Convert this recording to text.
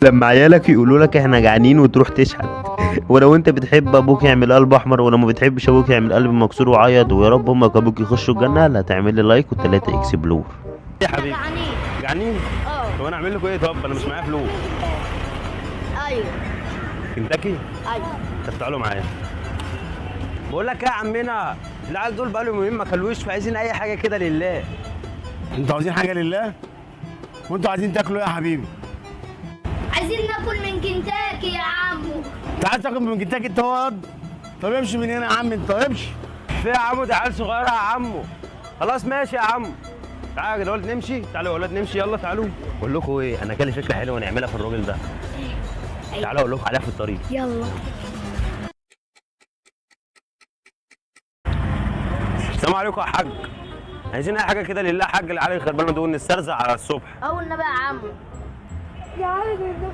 لما عيالك يقولوا لك احنا جعانين وتروح تشحت. ولو انت بتحب ابوك يعمل قلب احمر، ولو ما بتحبش ابوك يعمل قلب مكسور وعيط ويا رب امك وابوك يخشوا الجنه، لا تعمل لي لايك وتلاتة اكسبلور. يا احنا حبيبي جعانين. جعانين؟ اه. طب انا اعمل لكم ايه؟ طب انا مش معايا فلوس. ايوه. كنتاكي؟ ايوه. طب تعالوا معايا. بقول لك ايه يا عمنا، العيال دول بقالهم يومين ما كلوش، فعايزين اي حاجه كده لله. انتوا عاوزين حاجه لله؟ وانتوا عايزين تاكلوا ايه يا حبيبي؟ عايزين ناكل من كنتاكي يا عمو. انت عايز تاكل من كنتاكي انت واد؟ طب امشي من هنا يا عم، انت امشي. في يا عمو، ده عيال صغيره يا عمو. خلاص ماشي يا عمو. تعالوا يا ولاد نمشي، تعالوا يا ولاد نمشي، يلا تعالوا. بقول لكم ايه، انا جالي فكره حلوه نعملها في الراجل ده. تعالوا اقول لكم عليها في الطريق. يلا. السلام عليكم يا حاج. عايزين اي حاجه كده لله يا حاج، العيال الخربانه دول نسترزق على الصبح. اول نبي يا عمو.